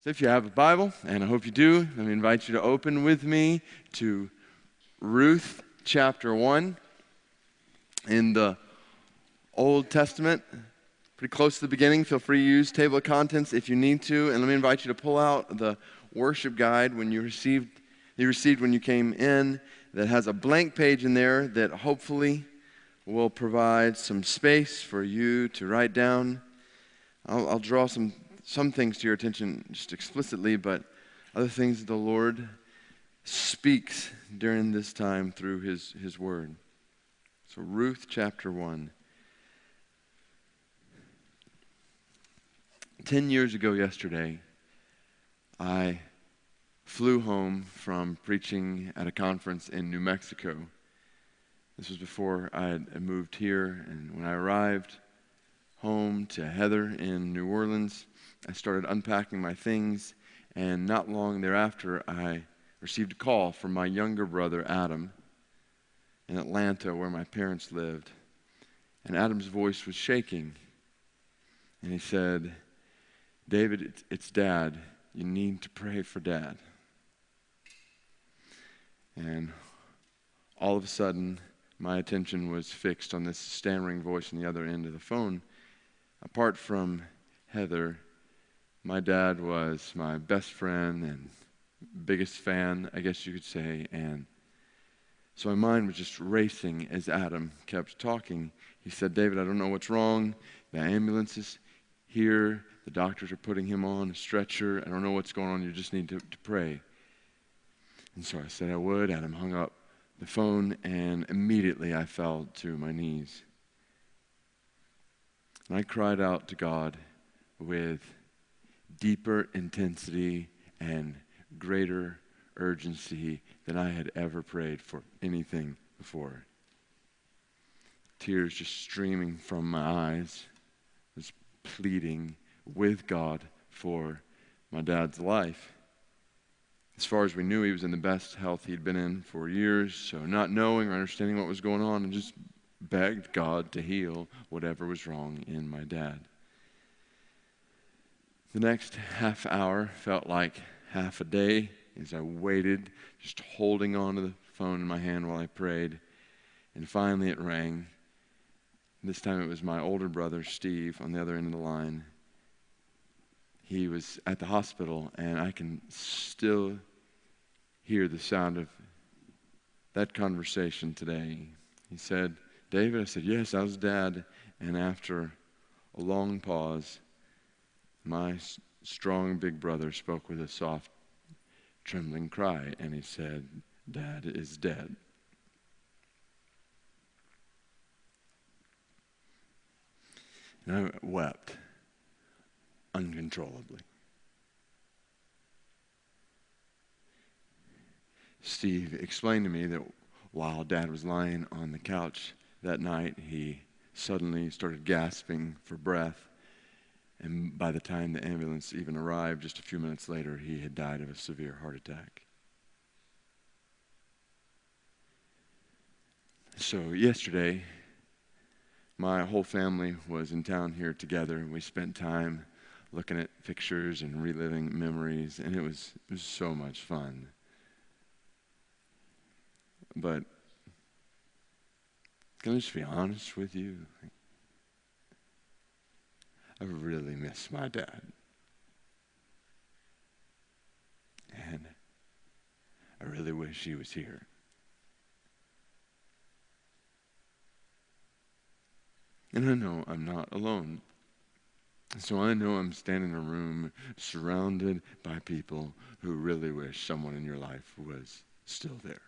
So if you have a Bible, and I hope you do, let me invite you to open with me to Ruth chapter 1 in the Old Testament. Pretty close to the beginning. Feel free to use table of contents if you need to. And let me invite you to pull out the worship guide you received when you came in, that has a blank page in there that hopefully will provide some space for you to write down. I'll draw some things to your attention just explicitly, but other things the Lord speaks during this time through His Word. So Ruth chapter 1. 10 years ago yesterday, I flew home from preaching at a conference in New Mexico. This was before I had moved here, and when I arrived home to Heather in New Orleans, I started unpacking my things, and not long thereafter, I received a call from my younger brother, Adam, in Atlanta, where my parents lived. And Adam's voice was shaking, and he said, "David, it's Dad. You need to pray for Dad." And all of a sudden, my attention was fixed on this stammering voice on the other end of the phone. Apart from Heather, my dad was my best friend and biggest fan, I guess you could say, and so my mind was just racing as Adam kept talking. He said, "David, I don't know what's wrong. The ambulance is here. The doctors are putting him on a stretcher. I don't know what's going on. You just need to pray." And so I said I would. Adam hung up the phone, and immediately I fell to my knees. And I cried out to God with deeper intensity and greater urgency than I had ever prayed for anything before. Tears just streaming from my eyes. I was pleading with God for my dad's life. As far as we knew, he was in the best health he'd been in for years, so not knowing or understanding what was going on, and just begged God to heal whatever was wrong in my dad. The next half hour felt like half a day as I waited, just holding on to the phone in my hand while I prayed. And finally it rang. This time it was my older brother, Steve, on the other end of the line. He was at the hospital, and I can still hear the sound of that conversation today. He said, "David?" I said, "Yes, how's Dad?" And after a long pause, my strong big brother spoke with a soft, trembling cry, and he said, "Dad is dead." And I wept uncontrollably. Steve explained to me that while Dad was lying on the couch that night, he suddenly started gasping for breath. And by the time the ambulance even arrived, just a few minutes later, he had died of a severe heart attack. So yesterday, my whole family was in town here together, and we spent time looking at pictures and reliving memories, and it was so much fun. But can I just be honest with you? I really miss my dad. And I really wish he was here. And I know I'm not alone. So I know I'm standing in a room surrounded by people who really wish someone in your life was still there.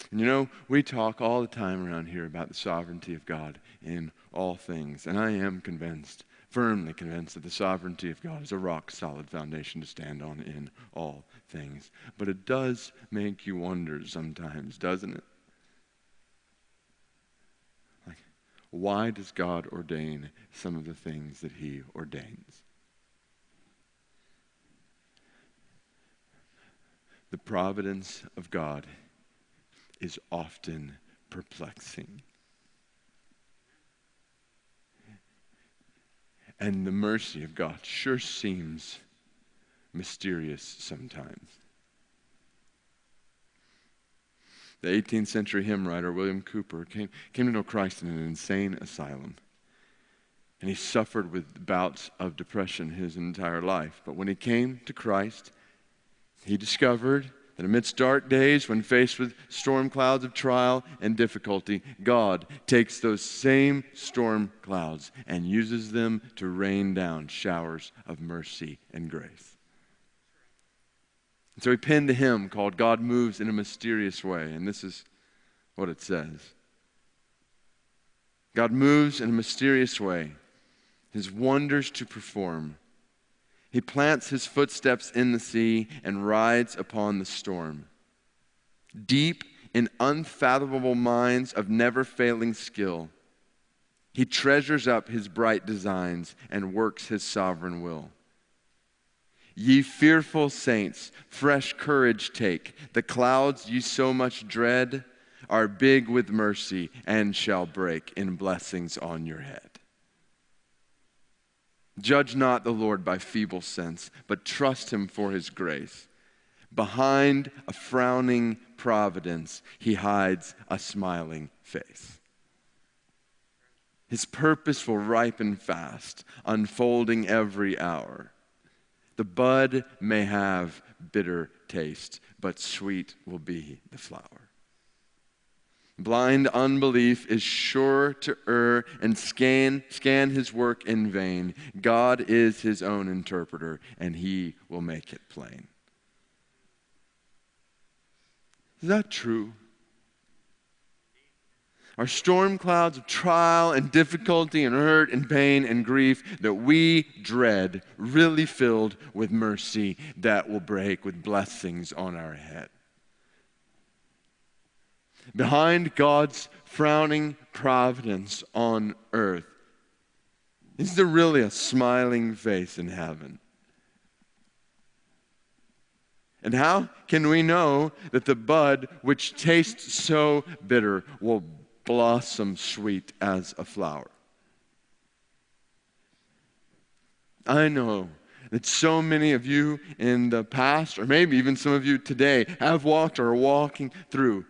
And you know, we talk all the time around here about the sovereignty of God in all things. And I am convinced, firmly convinced, that the sovereignty of God is a rock-solid foundation to stand on in all things. But it does make you wonder sometimes, doesn't it? Like, why does God ordain some of the things that He ordains? The providence of God is often perplexing. And the mercy of God sure seems mysterious sometimes. The 18th century hymn writer William Cowper came to know Christ in an insane asylum. And he suffered with bouts of depression his entire life. But when he came to Christ, he discovered that amidst dark days, when faced with storm clouds of trial and difficulty, God takes those same storm clouds and uses them to rain down showers of mercy and grace. And so he penned a hymn called God Moves in a Mysterious Way, and this is what it says. God moves in a mysterious way, his wonders to perform. He plants his footsteps in the sea and rides upon the storm. Deep in unfathomable minds of never-failing skill, he treasures up his bright designs and works his sovereign will. Ye fearful saints, fresh courage take. The clouds ye so much dread are big with mercy and shall break in blessings on your head. Judge not the Lord by feeble sense, but trust him for his grace. Behind a frowning providence, he hides a smiling face. His purpose will ripen fast, unfolding every hour. The bud may have bitter taste, but sweet will be the flower. Blind unbelief is sure to err and scan his work in vain. God is his own interpreter, and he will make it plain. Is that true? Are storm clouds of trial and difficulty and hurt and pain and grief that we dread really filled with mercy that will break with blessings on our head? Behind God's frowning providence on earth, is there really a smiling face in heaven? And how can we know that the bud which tastes so bitter will blossom sweet as a flower? I know that so many of you in the past, or maybe even some of you today, have walked or are walking through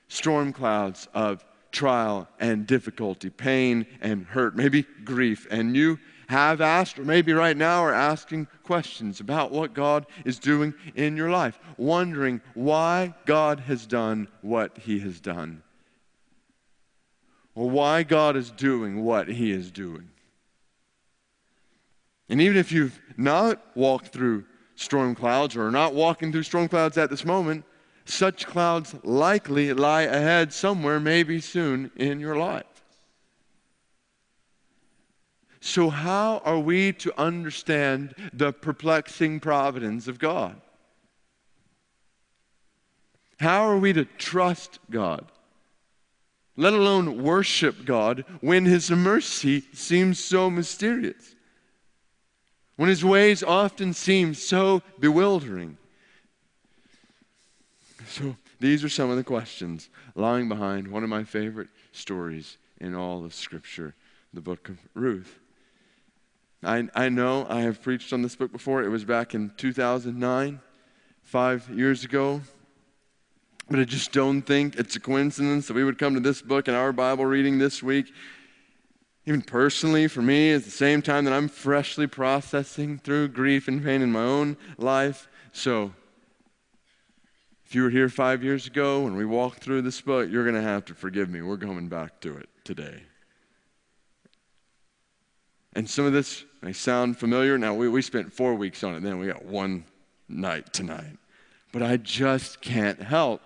storm clouds of trial and difficulty, pain and hurt, maybe grief. And you have asked, or maybe right now are asking questions about what God is doing in your life, wondering why God has done what he has done, or why God is doing what he is doing. And even if you've not walked through storm clouds or are not walking through storm clouds at this moment, such clouds likely lie ahead somewhere, maybe soon in your life. So how are we to understand the perplexing providence of God? How are we to trust God, let alone worship God, when his mercy seems so mysterious, when his ways often seem so bewildering? So these are some of the questions lying behind one of my favorite stories in all of Scripture, the book of Ruth. I know I have preached on this book before. It was back in 2009, 5 years ago. But I just don't think it's a coincidence that we would come to this book in our Bible reading this week. Even personally, for me, at the same time that I'm freshly processing through grief and pain in my own life. So if you were here 5 years ago when we walked through this book, you're going to have to forgive me. We're coming back to it today. And some of this may sound familiar. Now, we spent 4 weeks on it, then we got one night tonight. But I just can't help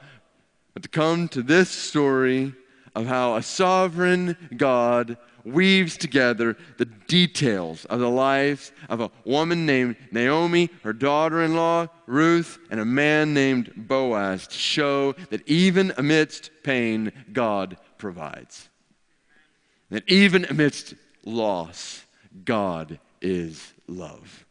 but to come to this story of how a sovereign God weaves together the details of the lives of a woman named Naomi, her daughter-in-law, Ruth, and a man named Boaz to show that even amidst pain, God provides. That even amidst loss, God is love.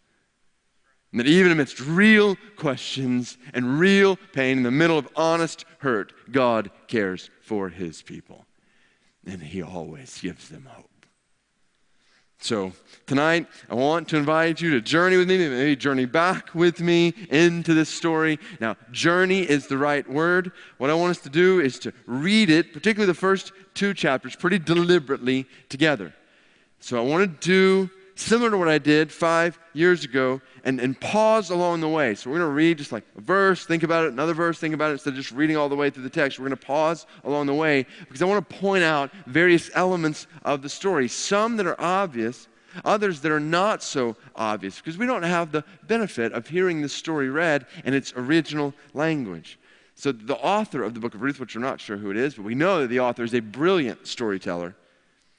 And that even amidst real questions and real pain, in the middle of honest hurt, God cares for his people. And he always gives them hope. So tonight, I want to invite you to journey with me, maybe journey back with me into this story. Now, journey is the right word. What I want us to do is to read it, particularly the first 2 chapters, pretty deliberately together. So I want to do similar to what I did 5 years ago and pause along the way. So we're going to read just like a verse, think about it, another verse, think about it, instead of just reading all the way through the text. We're going to pause along the way because I want to point out various elements of the story, some that are obvious, others that are not so obvious, because we don't have the benefit of hearing the story read in its original language. So the author of the book of Ruth, which we're not sure who it is, but we know that the author is a brilliant storyteller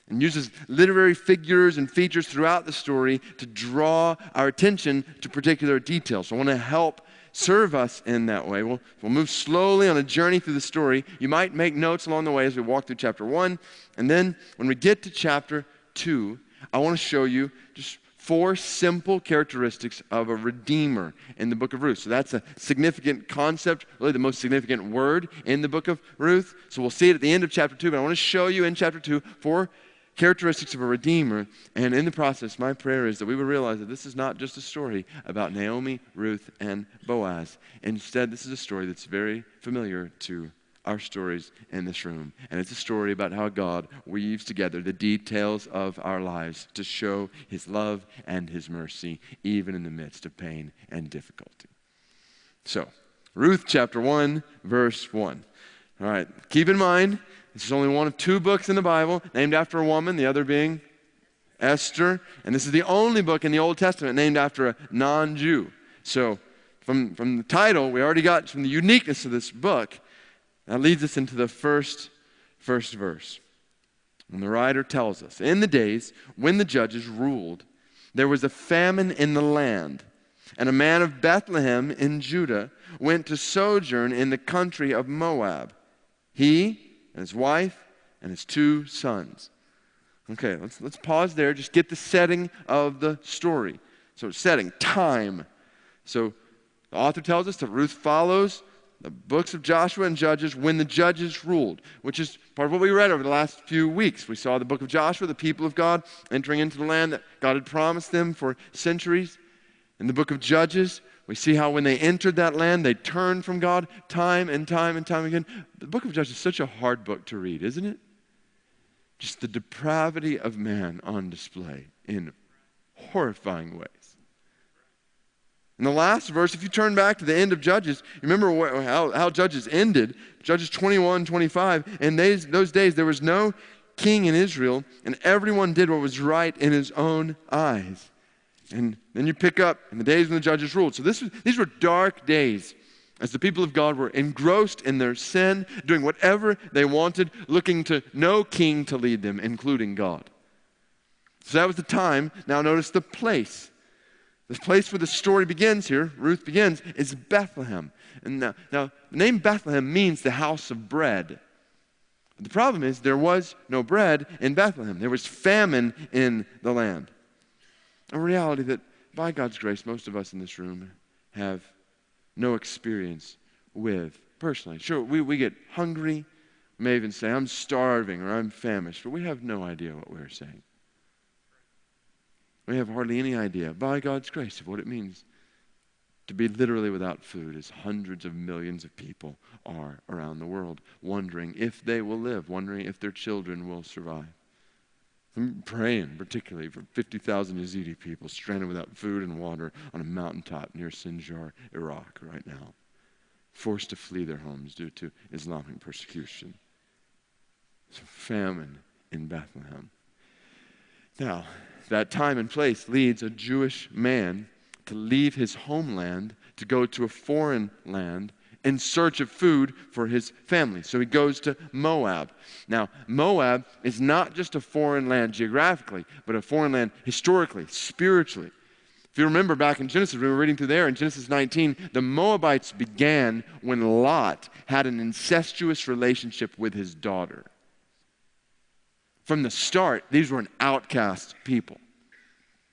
and uses literary figures and features throughout the story to draw our attention to particular details. So I want to help serve us in that way. We'll move slowly on a journey through the story. You might make notes along the way as we walk through chapter 1. And then when we get to chapter 2, I want to show you just 4 simple characteristics of a redeemer in the book of Ruth. So that's a significant concept, really the most significant word in the book of Ruth. So we'll see it at the end of chapter 2, but I want to show you in chapter 2 4 characteristics of a redeemer. And in the process, my prayer is that we would realize that this is not just a story about Naomi, Ruth, and Boaz. Instead, this is a story that's very familiar to our stories in this room. And it's a story about how God weaves together the details of our lives to show his love and his mercy, even in the midst of pain and difficulty. So, Ruth chapter 1, verse 1. All right, keep in mind, this is only one of 2 books in the Bible named after a woman, the other being Esther. And this is the only book in the Old Testament named after a non-Jew. So from the title, we already got from the uniqueness of this book. That leads us into the first verse. And the writer tells us, in the days when the judges ruled, there was a famine in the land. And a man of Bethlehem in Judah went to sojourn in the country of Moab. He and his wife and his 2 sons. Okay, let's pause there. Just get the setting of the story. So setting, time. So the author tells us that Ruth follows the books of Joshua and Judges when the judges ruled, which is part of what we read over the last few weeks. We saw the book of Joshua, the people of God entering into the land that God had promised them for centuries. In the book of Judges, we see how when they entered that land, they turned from God time and time and time again. The book of Judges is such a hard book to read, isn't it? Just the depravity of man on display in horrifying ways. In the last verse, if you turn back to the end of Judges, you remember how Judges ended. Judges 21, 25. In those days, there was no king in Israel, and everyone did what was right in his own eyes. And then you pick up in the days when the judges ruled. So these were dark days as the people of God were engrossed in their sin, doing whatever they wanted, looking to no king to lead them, including God. So that was the time. Now notice the place. The place where the story begins here, Ruth begins, is Bethlehem. And now the name Bethlehem means the house of bread. But the problem is there was no bread in Bethlehem. There was famine in the land. A reality that, by God's grace, most of us in this room have no experience with personally. Sure, we get hungry. We may even say, I'm starving or I'm famished, but we have no idea what we're saying. We have hardly any idea, by God's grace, of what it means to be literally without food, as hundreds of millions of people are around the world, wondering if they will live, wondering if their children will survive. I'm praying particularly for 50,000 Yazidi people stranded without food and water on a mountaintop near Sinjar, Iraq right now, forced to flee their homes due to Islamic persecution. So famine in Bethlehem. Now, that time and place leads a Jewish man to leave his homeland to go to a foreign land in search of food for his family. So he goes to Moab. Now, Moab is not just a foreign land geographically, but a foreign land historically, spiritually. If you remember back in Genesis, we were reading through there in Genesis 19, the Moabites began when Lot had an incestuous relationship with his daughter. From the start, these were an outcast people.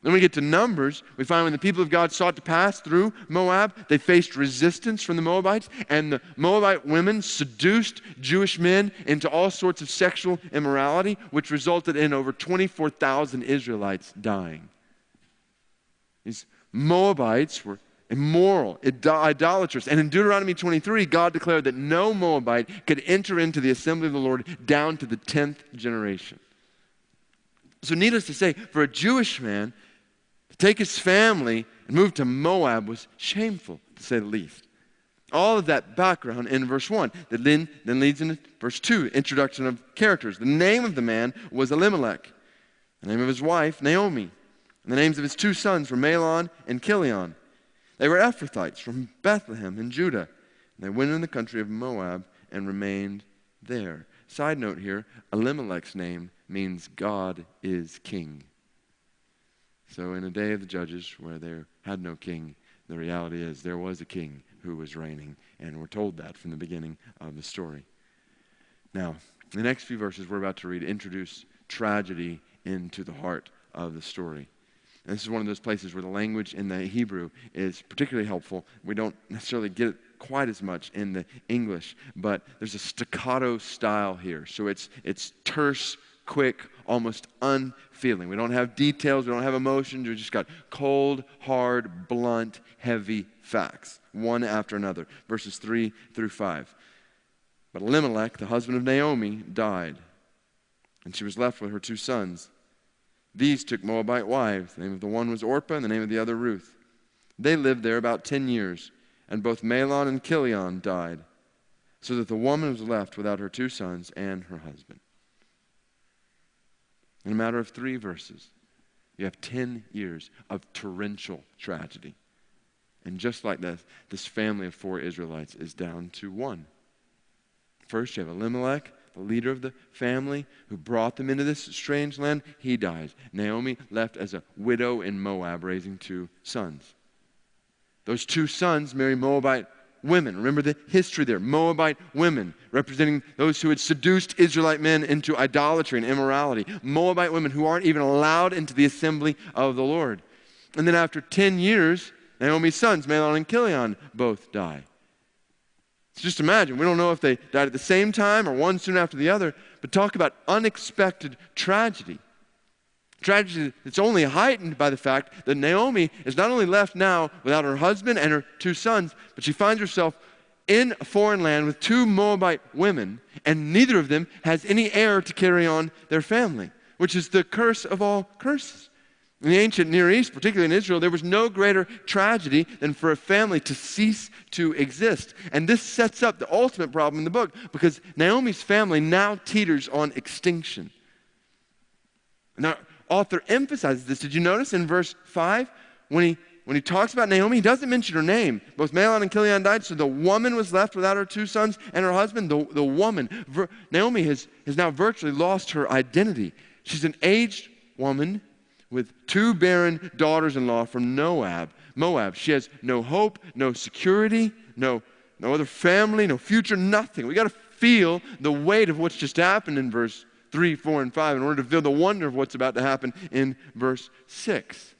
Then we get to Numbers, we find when the people of God sought to pass through Moab, they faced resistance from the Moabites, and the Moabite women seduced Jewish men into all sorts of sexual immorality, which resulted in over 24,000 Israelites dying. These Moabites were immoral, idolatrous. And in Deuteronomy 23, God declared that no Moabite could enter into the assembly of the Lord down to the 10th generation. So needless to say, for a Jewish man, to take his family and move to Moab was shameful, to say the least. All of that background in verse 1 that then leads into verse 2, introduction of characters. The name of the man was Elimelech. The name of his wife, Naomi. And the names of his two sons were Mahlon and Chilion. They were Ephrathites from Bethlehem in Judah. And they went in the country of Moab and remained there. Side note here, Elimelech's name means God is king. So in a day of the judges where there had no king, the reality is there was a king who was reigning, and we're told that from the beginning of the story. Now, the next few verses we're about to read introduce tragedy into the heart of the story. And this is one of those places where the language in the Hebrew is particularly helpful. We don't necessarily get it quite as much in the English, but there's a staccato style here. So it's terse, quick, almost unfeeling. We don't have details, we don't have emotions, we just got cold, hard, blunt, heavy facts, one after another. Verses 3 through 5. But Elimelech, the husband of Naomi, died, and she was left with her two sons. These took Moabite wives. The name of the one was Orpah, and the name of the other Ruth. They lived there about 10 years, and both Mahlon and Chilion died, so that the woman was left without her two sons and her husband. In a matter of 3 verses, you have 10 years of torrential tragedy. And just like this family of 4 Israelites is down to 1. First, you have Elimelech, the leader of the family who brought them into this strange land. He dies. Naomi left as a widow in Moab, raising 2 sons. Those 2 sons marry Moabite women. Remember the history there. Moabite women, representing those who had seduced Israelite men into idolatry and immorality. Moabite women who aren't even allowed into the assembly of the Lord. And then after 10 years, Naomi's sons, Mahlon and Chilion, both die. So just imagine, we don't know if they died at the same time or one soon after the other, but talk about unexpected tragedy. Tragedy that's only heightened by the fact that Naomi is not only left now without her husband and her 2 sons, but she finds herself in a foreign land with 2 Moabite women, and neither of them has any heir to carry on their family, which is the curse of all curses. In the ancient Near East, particularly in Israel, there was no greater tragedy than for a family to cease to exist. And this sets up the ultimate problem in the book, because Naomi's family now teeters on extinction. Now, author emphasizes this. Did you notice in verse 5, when he talks about Naomi, he doesn't mention her name. Both Mahlon and Chilion died, so the woman was left without her 2 sons and her husband. The woman, Naomi has now virtually lost her identity. She's an aged woman with 2 barren daughters-in-law from Moab. She has no hope, no security, no other family, no future, nothing. We got to feel the weight of what's just happened in verse 3, 4, and 5 in order to feel the wonder of what's about to happen in verse 6.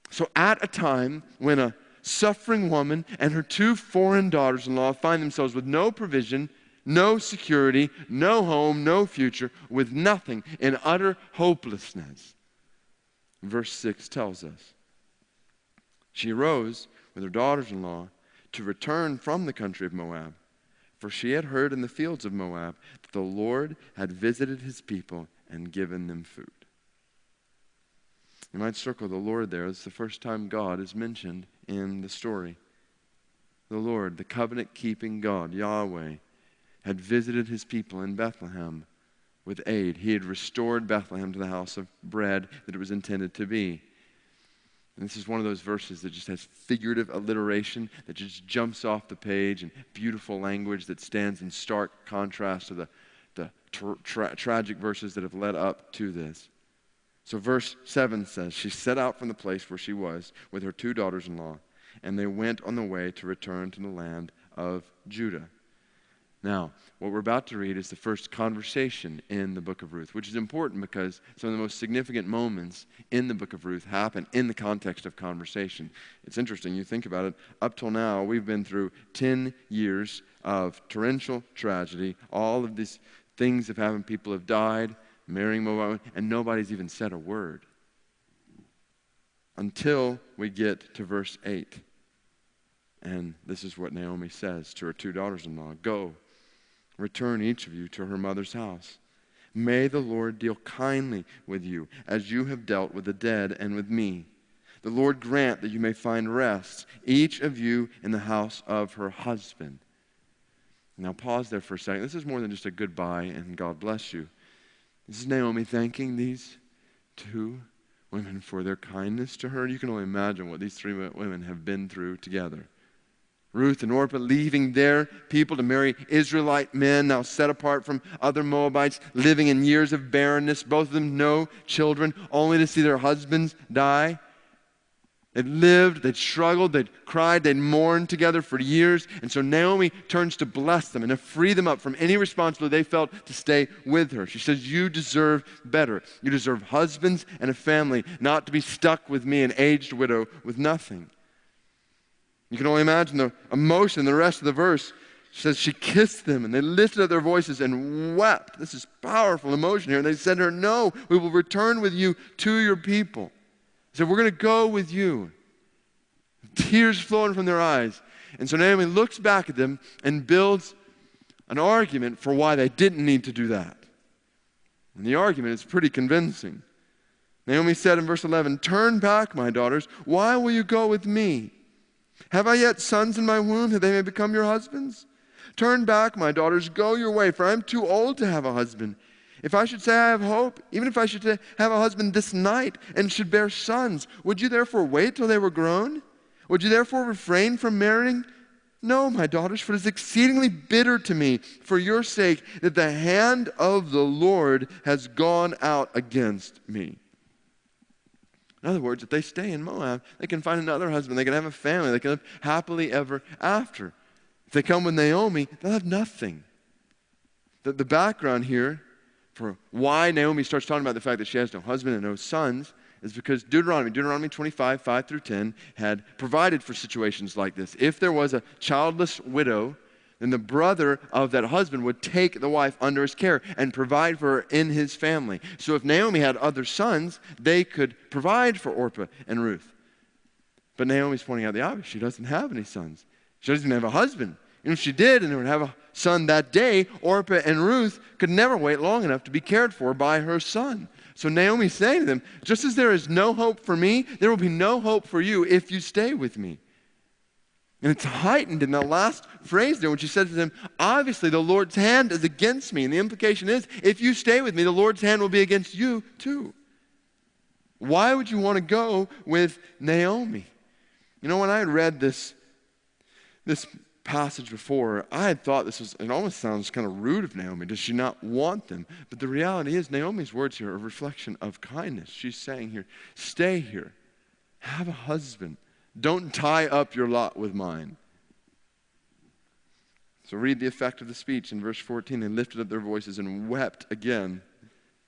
So at a time when a suffering woman and her 2 foreign daughters-in-law find themselves with no provision, no security, no home, no future, with nothing, in utter hopelessness, verse 6 tells us, she arose with her daughters-in-law to return from the country of Moab, for she had heard in the fields of Moab that the Lord had visited his people and given them food. You might circle the Lord there. It's the first time God is mentioned in the story. The Lord, the covenant-keeping God, Yahweh, had visited his people in Bethlehem with aid. He had restored Bethlehem to the house of bread that it was intended to be. And this is one of those verses that just has figurative alliteration that just jumps off the page and beautiful language that stands in stark contrast to the tragic verses that have led up to this. So verse 7 says, she set out from the place where she was with her 2 daughters-in-law, and they went on the way to return to the land of Judah. Now, what we're about to read is the first conversation in the book of Ruth, which is important because some of the most significant moments in the book of Ruth happen in the context of conversation. It's interesting, you think about it, up till now, we've been through 10 years of torrential tragedy. All of these things have happened. People have died, marrying Moab, and nobody's even said a word. Until we get to verse 8. And this is what Naomi says to her two daughters-in-law. Go, return each of you to her mother's house. May the Lord deal kindly with you, as you have dealt with the dead and with me. The Lord grant that you may find rest, each of you in the house of her husband. Now pause there for a second. This is more than just a goodbye and God bless you. This is Naomi thanking these two women for their kindness to her. You can only imagine what these three women have been through together. Ruth and Orpah leaving their people to marry Israelite men, now set apart from other Moabites, living in years of barrenness, both of them no children, only to see their husbands die. They'd lived, they'd struggled, they'd cried, they'd mourned together for years. And so Naomi turns to bless them and to free them up from any responsibility they felt to stay with her. She says, you deserve better. You deserve husbands and a family, not to be stuck with me, an aged widow with nothing. You can only imagine the emotion in the rest of the verse. She says she kissed them and they lifted up their voices and wept. This is powerful emotion here. And they said to her, no, we will return with you to your people. They said, we're going to go with you. Tears flowing from their eyes. And so Naomi looks back at them and builds an argument for why they didn't need to do that. And the argument is pretty convincing. Naomi said in verse 11, turn back, my daughters. Why will you go with me? Have I yet sons in my womb that they may become your husbands? Turn back, my daughters, go your way, for I am too old to have a husband. If I should say I have hope, even if I should have a husband this night and should bear sons, would you therefore wait till they were grown? Would you therefore refrain from marrying? No, my daughters, for it is exceedingly bitter to me for your sake that the hand of the Lord has gone out against me. In other words, if they stay in Moab, they can find another husband, they can have a family, they can live happily ever after. If they come with Naomi, they'll have nothing. The background here for why Naomi starts talking about the fact that she has no husband and no sons is because Deuteronomy 25, 5 through 10, had provided for situations like this. If there was a childless widow, then the brother of that husband would take the wife under his care and provide for her in his family. So if Naomi had other sons, they could provide for Orpah and Ruth. But Naomi's pointing out the obvious. She doesn't have any sons. She doesn't even have a husband. And if she did and would have a son that day, Orpah and Ruth could never wait long enough to be cared for by her son. So Naomi's saying to them, just as there is no hope for me, there will be no hope for you if you stay with me. And it's heightened in that last phrase there when she says to them, obviously the Lord's hand is against me. And the implication is, if you stay with me, the Lord's hand will be against you too. Why would you want to go with Naomi? You know, when I had read this passage before, I had thought it almost sounds kind of rude of Naomi. Does she not want them? But the reality is, Naomi's words here are a reflection of kindness. She's saying here, stay here. Have a husband. Don't tie up your lot with mine. So read the effect of the speech in verse 14. They lifted up their voices and wept again.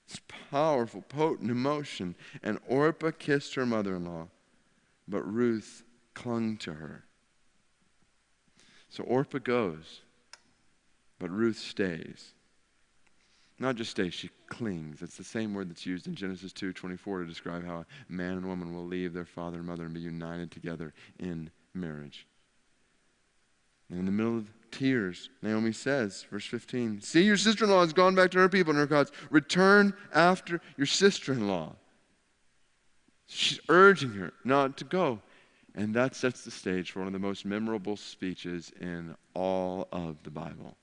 It's powerful, potent emotion. And Orpah kissed her mother-in-law, but Ruth clung to her. So Orpah goes, but Ruth stays. Not just stays, she clings. It's the same word that's used in Genesis 2:24 to describe how a man and woman will leave their father and mother and be united together in marriage. And in the middle of tears, Naomi says, verse 15, see, your sister-in-law has gone back to her people and her gods. Return after your sister-in-law. She's urging her not to go. And that sets the stage for one of the most memorable speeches in all of the Bible.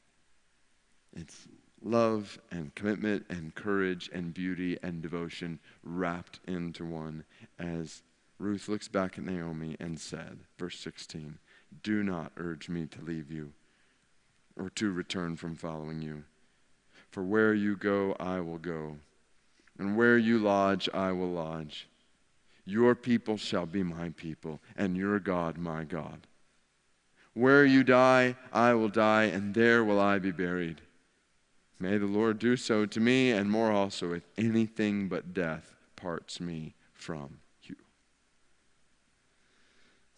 It's love and commitment and courage and beauty and devotion wrapped into one as Ruth looks back at Naomi and said, verse 16, do not urge me to leave you or to return from following you. For where you go, I will go, and where you lodge, I will lodge. Your people shall be my people, and your God, my God. Where you die, I will die, and there will I be buried. May the Lord do so to me, and more also, if anything but death parts me from you.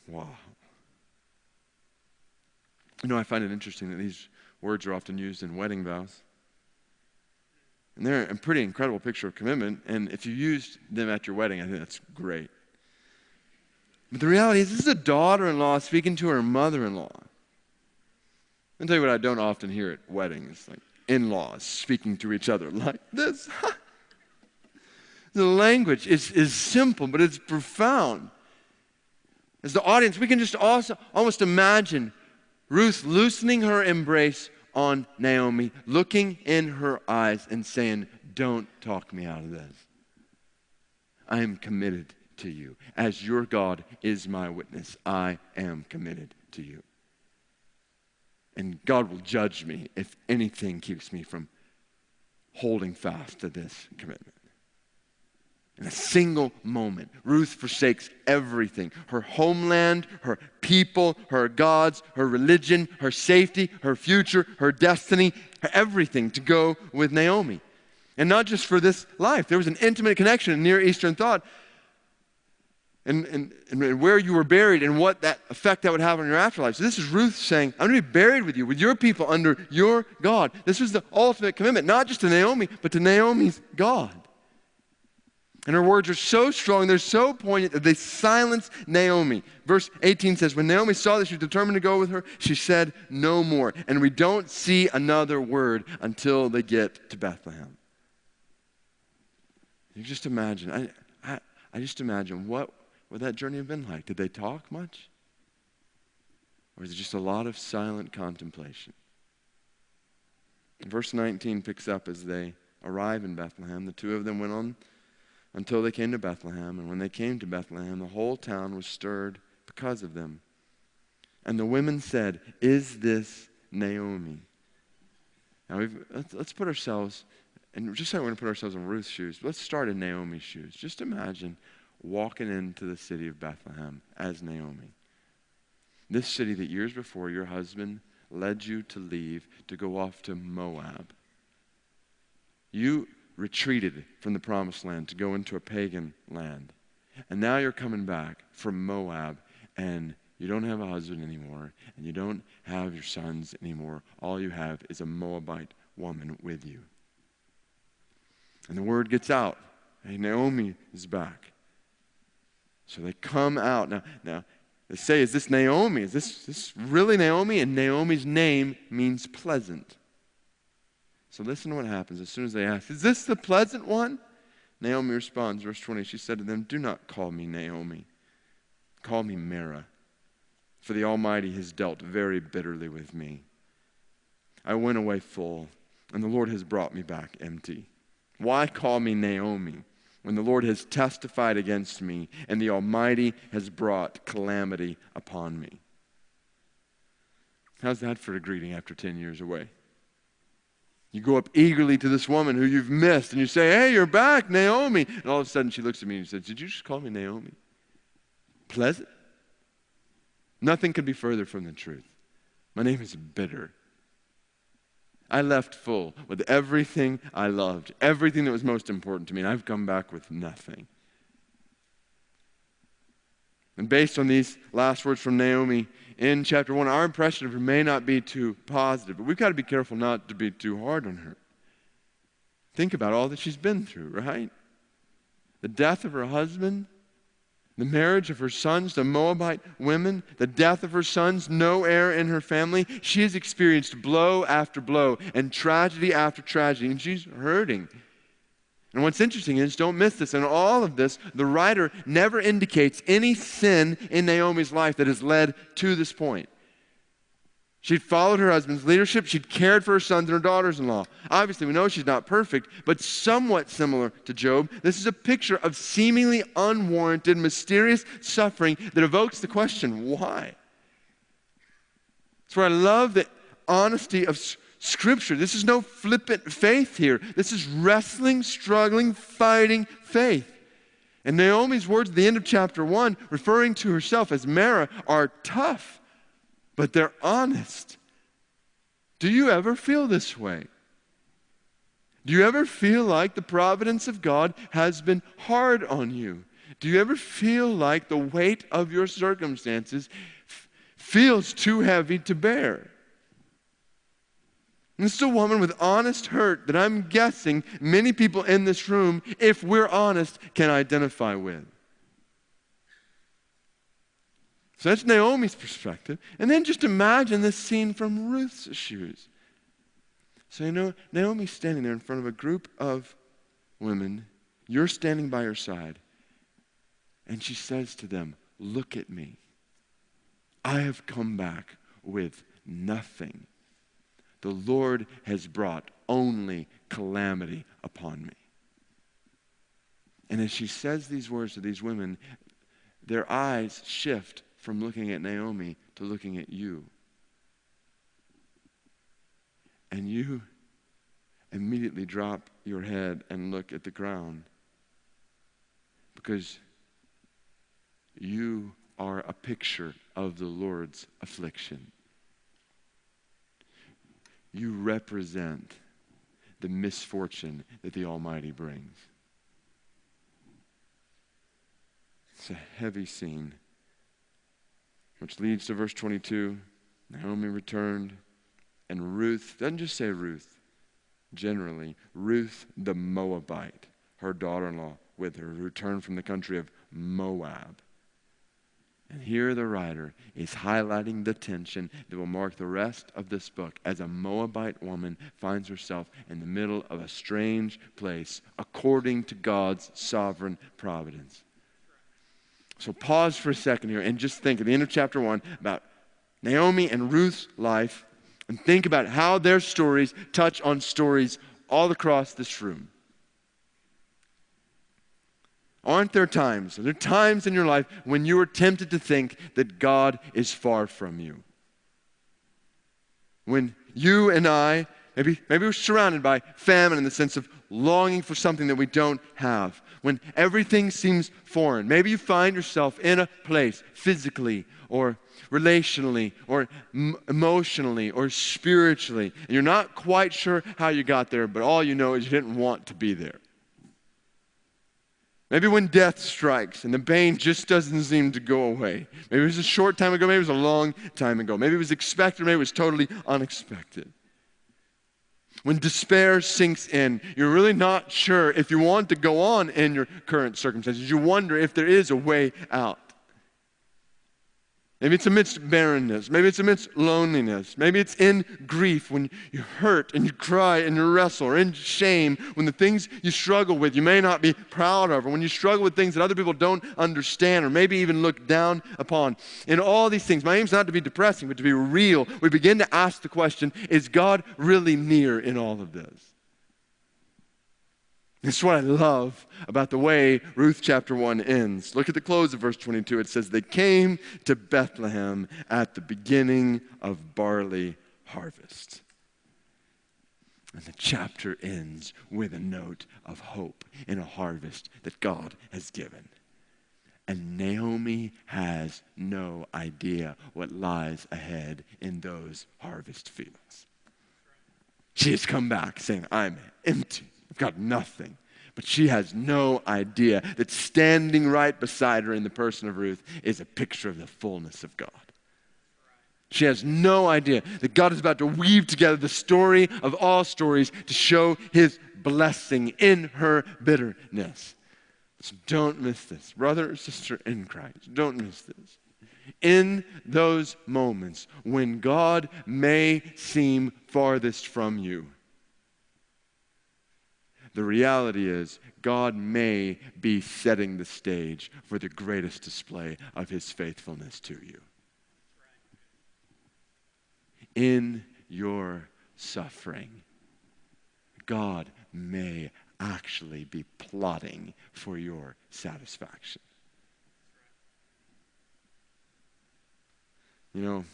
Wow. I find it interesting that these words are often used in wedding vows. And they're a pretty incredible picture of commitment, and if you used them at your wedding, I think that's great. But the reality is, this is a daughter-in-law speaking to her mother-in-law. I'll tell you what I don't often hear at weddings, like in-laws speaking to each other like this. The language is simple, but it's profound. As the audience, we can just also almost imagine Ruth loosening her embrace on Naomi, looking in her eyes and saying, don't talk me out of this. I am committed to you. As your God is my witness, I am committed to you. And God will judge me if anything keeps me from holding fast to this commitment. In a single moment, Ruth forsakes everything. Her homeland, her people, her gods, her religion, her safety, her future, her destiny, everything to go with Naomi. And not just for this life. There was an intimate connection in Near Eastern thought and where you were buried and what that effect that would have on your afterlife. So this is Ruth saying, I'm going to be buried with you, with your people, under your God. This was the ultimate commitment, not just to Naomi, but to Naomi's God. And her words are so strong, they're so poignant that they silence Naomi. Verse 18 says, when Naomi saw that she was determined to go with her, she said no more. And we don't see another word until they get to Bethlehem. You just imagine, I just imagine what would that journey have been like? Did they talk much? Or is it just a lot of silent contemplation? Verse 19 picks up as they arrive in Bethlehem. The two of them went on until they came to Bethlehem. And when they came to Bethlehem, the whole town was stirred because of them. And the women said, is this Naomi? Now let's put ourselves, and just like we're going to put ourselves in Ruth's shoes, let's start in Naomi's shoes. Just imagine walking into the city of Bethlehem as Naomi. This city that years before your husband led you to leave to go off to Moab. You retreated from the promised land to go into a pagan land. And now you're coming back from Moab and you don't have a husband anymore and you don't have your sons anymore. All you have is a Moabite woman with you. And the word gets out. Hey, Naomi is back. So they come out. Now they say, is this Naomi? Is this really Naomi? And Naomi's name means pleasant. So listen to what happens as soon as they ask, is this the pleasant one? Naomi responds, verse 20, she said to them, do not call me Naomi. Call me Mara, for the Almighty has dealt very bitterly with me. I went away full, and the Lord has brought me back empty. Why call me Naomi when the Lord has testified against me and the Almighty has brought calamity upon me? How's that for a greeting after 10 years away? You go up eagerly to this woman who you've missed and you say, hey, you're back, Naomi. And all of a sudden she looks at me and says, did you just call me Naomi? Pleasant? Nothing could be further from the truth. My name is bitter. I left full with everything I loved, everything that was most important to me, and I've come back with nothing. And based on these last words from Naomi in chapter 1, our impression of her may not be too positive, but we've got to be careful not to be too hard on her. Think about all that she's been through, right? The death of her husband, the marriage of her sons to Moabite women, the death of her sons, no heir in her family. She has experienced blow after blow and tragedy after tragedy, and she's hurting. And what's interesting is, don't miss this, in all of this, the writer never indicates any sin in Naomi's life that has led to this point. She'd followed her husband's leadership. She'd cared for her sons and her daughters-in-law. Obviously, we know she's not perfect, but somewhat similar to Job. This is a picture of seemingly unwarranted, mysterious suffering that evokes the question, why? That's where I love the honesty of Scripture. This is no flippant faith here. This is wrestling, struggling, fighting faith. And Naomi's words at the end of chapter 1, referring to herself as Mara, are tough. but they're honest. Do you ever feel this way? Do you ever feel like the providence of God has been hard on you? Do you ever feel like the weight of your circumstances feels too heavy to bear? And this is a woman with honest hurt that I'm guessing many people in this room, if we're honest, can identify with. So that's Naomi's perspective. And then just imagine this scene from Ruth's shoes. So Naomi's standing there in front of a group of women. You're standing by her side. And she says to them, look at me. I have come back with nothing. The Lord has brought only calamity upon me. And as she says these words to these women, their eyes shift from looking at Naomi to looking at you. And you immediately drop your head and look at the ground because you are a picture of the Lord's affliction. You represent the misfortune that the Almighty brings. It's a heavy scene, which leads to verse 22. Naomi returned, and Ruth, doesn't just say Ruth, generally, Ruth the Moabite, her daughter-in-law with her, returned from the country of Moab. And here the writer is highlighting the tension that will mark the rest of this book as a Moabite woman finds herself in the middle of a strange place according to God's sovereign providence. So pause for a second here and just think at the end of chapter 1 about Naomi and Ruth's life and think about how their stories touch on stories all across this room. Aren't there times, are there times in your life when you are tempted to think that God is far from you? When you and I, maybe we're surrounded by famine in the sense of longing for something that we don't have. When everything seems foreign. Maybe you find yourself in a place physically or relationally or emotionally or spiritually. And you're not quite sure how you got there, but all you know is you didn't want to be there. Maybe when death strikes and the pain just doesn't seem to go away. Maybe it was a short time ago, maybe it was a long time ago. Maybe it was expected, maybe it was totally unexpected. When despair sinks in, you're really not sure if you want to go on in your current circumstances. You wonder if there is a way out. Maybe it's amidst barrenness. Maybe it's amidst loneliness. Maybe it's in grief when you hurt and you cry and you wrestle, or in shame when the things you struggle with you may not be proud of, or when you struggle with things that other people don't understand or maybe even look down upon. In all these things, my aim is not to be depressing, but to be real. We begin to ask the question, is God really near in all of this? This is what I love about the way Ruth chapter 1 ends. Look at the close of verse 22. It says, they came to Bethlehem at the beginning of barley harvest. And the chapter ends with a note of hope in a harvest that God has given. And Naomi has no idea what lies ahead in those harvest fields. She has come back saying, I'm empty. I've got nothing. But she has no idea that standing right beside her in the person of Ruth is a picture of the fullness of God. She has no idea that God is about to weave together the story of all stories to show his blessing in her bitterness. So don't miss this. Brother or sister in Christ, don't miss this. In those moments when God may seem farthest from you, the reality is God may be setting the stage for the greatest display of his faithfulness to you. In your suffering, God may actually be plotting for your satisfaction. You know,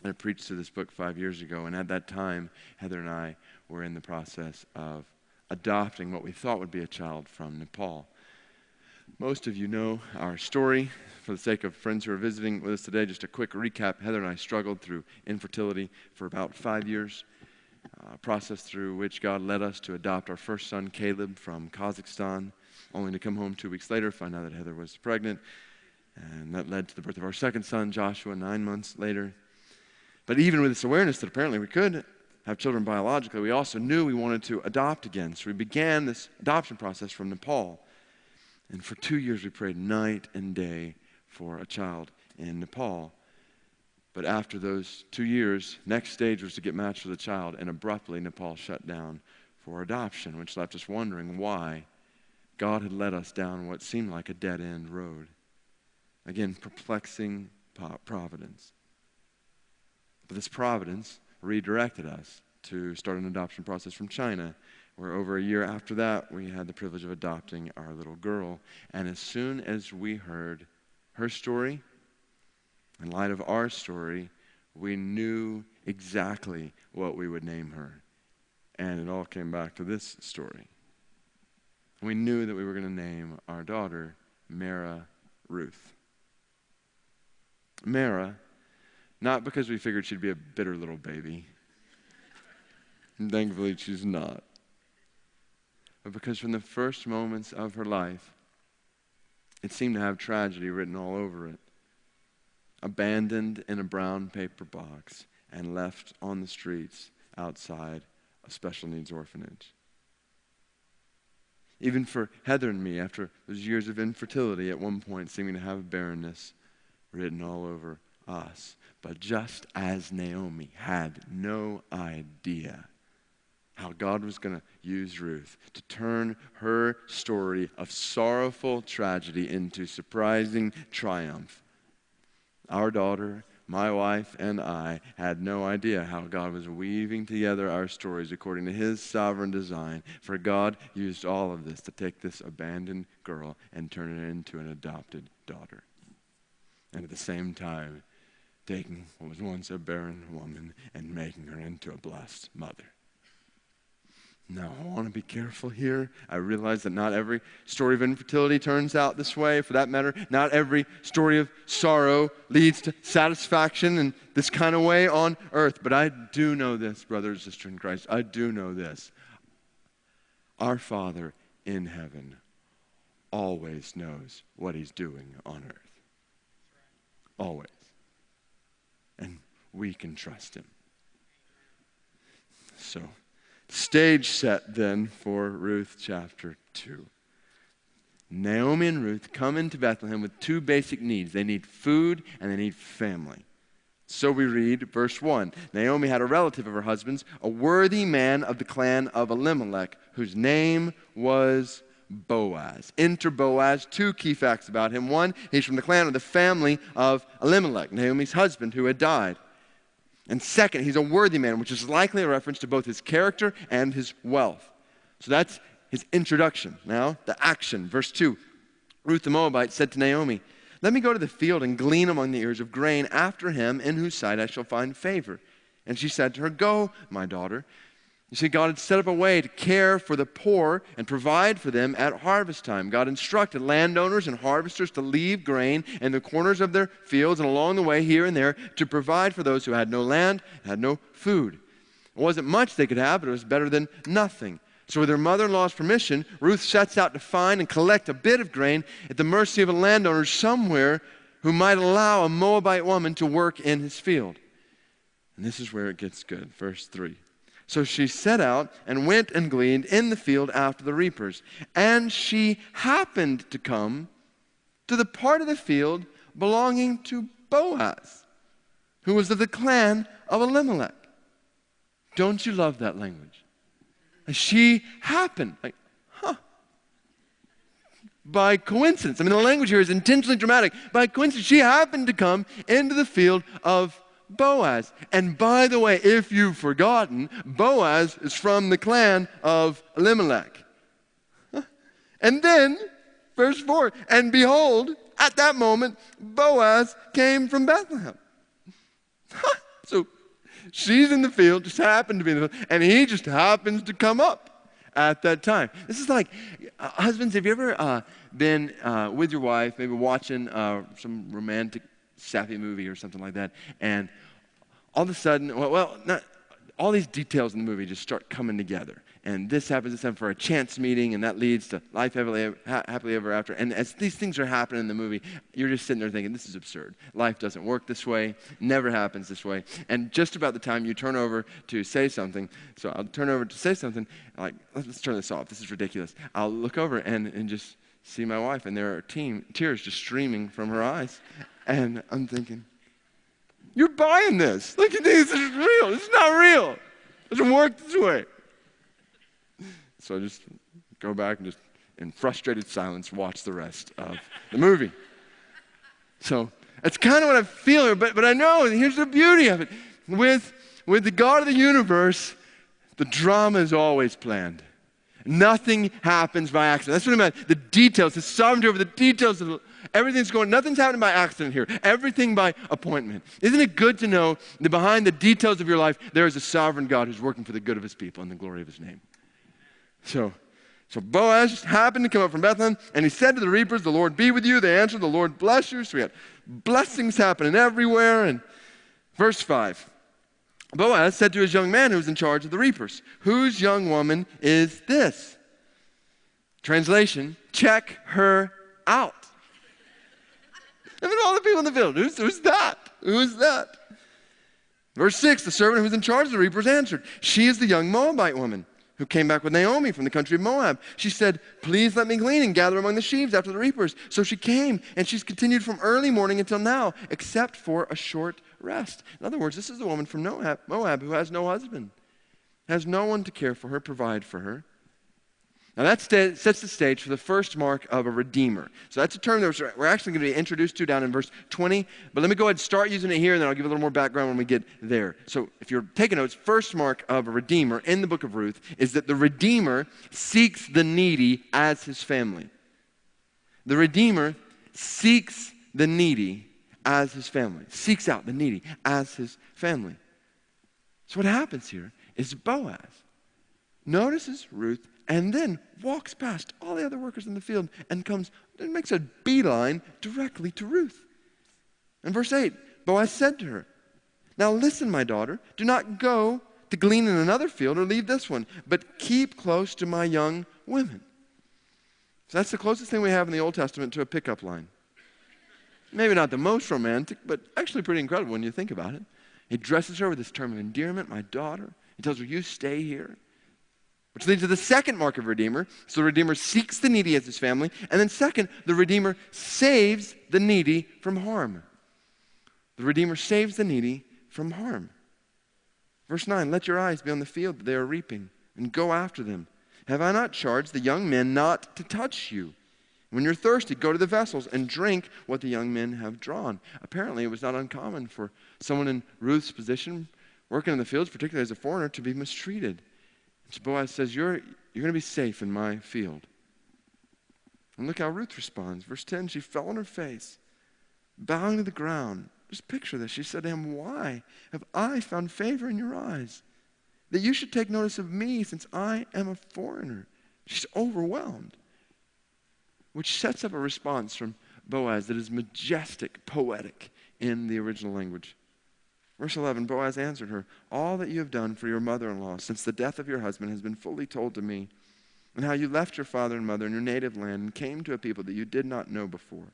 I preached to this book 5 years ago, and at that time, Heather and I were in the process of adopting what we thought would be a child from Nepal. Most of you know our story. For the sake of friends who are visiting with us today, just a quick recap. Heather and I struggled through infertility for about 5 years, a process through which God led us to adopt our first son, Caleb, from Kazakhstan, only to come home 2 weeks later, find out that Heather was pregnant, and that led to the birth of our second son, Joshua, 9 months later. But even with this awareness that apparently we could have children biologically, we also knew we wanted to adopt again. So we began this adoption process from Nepal. And for 2 years we prayed night and day for a child in Nepal. But after those 2 years, next stage was to get matched with a child, and abruptly Nepal shut down for adoption, which left us wondering why God had led us down what seemed like a dead-end road. Again, perplexing providence. But this providence redirected us to start an adoption process from China, where over a year after that, we had the privilege of adopting our little girl. And as soon as we heard her story, in light of our story, we knew exactly what we would name her. And it all came back to this story. We knew that we were going to name our daughter Mara Ruth. Mara, not because we figured she'd be a bitter little baby. And thankfully she's not. But because from the first moments of her life, it seemed to have tragedy written all over it. Abandoned in a brown paper box and left on the streets outside a special needs orphanage. Even for Heather and me, after those years of infertility, at one point seeming to have barrenness written all over us. But just as Naomi had no idea how God was going to use Ruth to turn her story of sorrowful tragedy into surprising triumph, our daughter, my wife, and I had no idea how God was weaving together our stories according to His sovereign design. For God used all of this to take this abandoned girl and turn her into an adopted daughter. And at the same time, taking what was once a barren woman and making her into a blessed mother. Now, I want to be careful here. I realize that not every story of infertility turns out this way. For that matter, not every story of sorrow leads to satisfaction in this kind of way on earth. But I do know this, brother and sister in Christ. I do know this. Our Father in heaven always knows what He's doing on earth. Always. And we can trust Him. So, stage set then for Ruth chapter 2. Naomi and Ruth come into Bethlehem with two basic needs. They need food and they need family. So we read verse 1. Naomi had a relative of her husband's, a worthy man of the clan of Elimelech, whose name was Boaz. Enter Boaz. Two key facts about him. One, he's from the clan of the family of Elimelech, Naomi's husband who had died. And second, he's a worthy man, which is likely a reference to both his character and his wealth. So that's his introduction. Now, the action. Verse 2. Ruth the Moabite said to Naomi, "Let me go to the field and glean among the ears of grain after him in whose sight I shall find favor." And she said to her, "Go, my daughter." You see, God had set up a way to care for the poor and provide for them at harvest time. God instructed landowners and harvesters to leave grain in the corners of their fields and along the way here and there to provide for those who had no land, had no food. It wasn't much they could have, but it was better than nothing. So with her mother-in-law's permission, Ruth sets out to find and collect a bit of grain at the mercy of a landowner somewhere who might allow a Moabite woman to work in his field. And this is where it gets good. Verse 3. So she set out and went and gleaned in the field after the reapers. And she happened to come to the part of the field belonging to Boaz, who was of the clan of Elimelech. Don't you love that language? She happened. By coincidence. I mean, the language here is intentionally dramatic. By coincidence, she happened to come into the field of Boaz. And by the way, if you've forgotten, Boaz is from the clan of Elimelech. And then, verse 4, and behold, at that moment, Boaz came from Bethlehem. So she's in the field, just happened to be in the field, and he just happens to come up at that time. This is like, husbands, have you ever been with your wife, maybe watching some romantic, sappy movie or something like that, and all of a sudden, all these details in the movie just start coming together. And this happens for a chance meeting, and that leads to life happily ever after. And as these things are happening in the movie, you're just sitting there thinking, this is absurd. Life doesn't work this way, never happens this way. And just about the time you turn over to say something, so I'll turn over to say something, like, let's turn this off, this is ridiculous. I'll look over and just see my wife, and there are tears just streaming from her eyes. And I'm thinking, you're buying this. Look at this, this is real. This is not real. It doesn't work this way. So I just go back and just, in frustrated silence, watch the rest of the movie. So that's kind of what I feel here, but I know, here's the beauty of it. With the God of the universe, the drama is always planned. Nothing happens by accident. That's what I meant. The details, the sovereignty over the details of everything's going, nothing's happening by accident here. Everything by appointment. Isn't it good to know that behind the details of your life, there is a sovereign God who's working for the good of his people and the glory of his name? So Boaz just happened to come up from Bethlehem, and he said to the reapers, the Lord be with you. They answered, the Lord bless you. So we had blessings happening everywhere. And verse 5, Boaz said to his young man who was in charge of the reapers, whose young woman is this? Translation, check her out. I mean, all the people in the field, who's that? Who's that? Verse 6, the servant who was in charge of the reapers answered, she is the young Moabite woman who came back with Naomi from the country of Moab. She said, please let me glean and gather among the sheaves after the reapers. So she came, and she's continued from early morning until now, except for a short rest. In other words, this is the woman from Moab who has no husband, has no one to care for her, provide for her. Now that sets the stage for the first mark of a redeemer. So that's a term that we're actually going to be introduced to down in verse 20. But let me go ahead and start using it here, and then I'll give a little more background when we get there. So if you're taking notes, first mark of a redeemer in the book of Ruth is that the redeemer seeks the needy as his family. The redeemer seeks the needy as his family. Seeks out the needy as his family. So what happens here is Boaz notices Ruth and then walks past all the other workers in the field and comes and makes a beeline directly to Ruth. In verse 8, Boaz said to her, now listen, my daughter, do not go to glean in another field or leave this one, but keep close to my young women. So that's the closest thing we have in the Old Testament to a pickup line. Maybe not the most romantic, but actually pretty incredible when you think about it. He dresses her with this term of endearment, my daughter. He tells her, you stay here. Which leads to the second mark of a redeemer. So the redeemer seeks the needy as his family. And then second, the redeemer saves the needy from harm. The redeemer saves the needy from harm. Verse 9, let your eyes be on the field that they are reaping, and go after them. Have I not charged the young men not to touch you? When you're thirsty, go to the vessels and drink what the young men have drawn. Apparently, it was not uncommon for someone in Ruth's position, working in the fields, particularly as a foreigner, to be mistreated. So Boaz says, you're going to be safe in my field. And look how Ruth responds. Verse 10, she fell on her face, bowing to the ground. Just picture this. She said to him, why have I found favor in your eyes, that you should take notice of me since I am a foreigner? She's overwhelmed, which sets up a response from Boaz that is majestic, poetic in the original language. Verse 11, Boaz answered her, all that you have done for your mother-in-law since the death of your husband has been fully told to me, and how you left your father and mother in your native land and came to a people that you did not know before.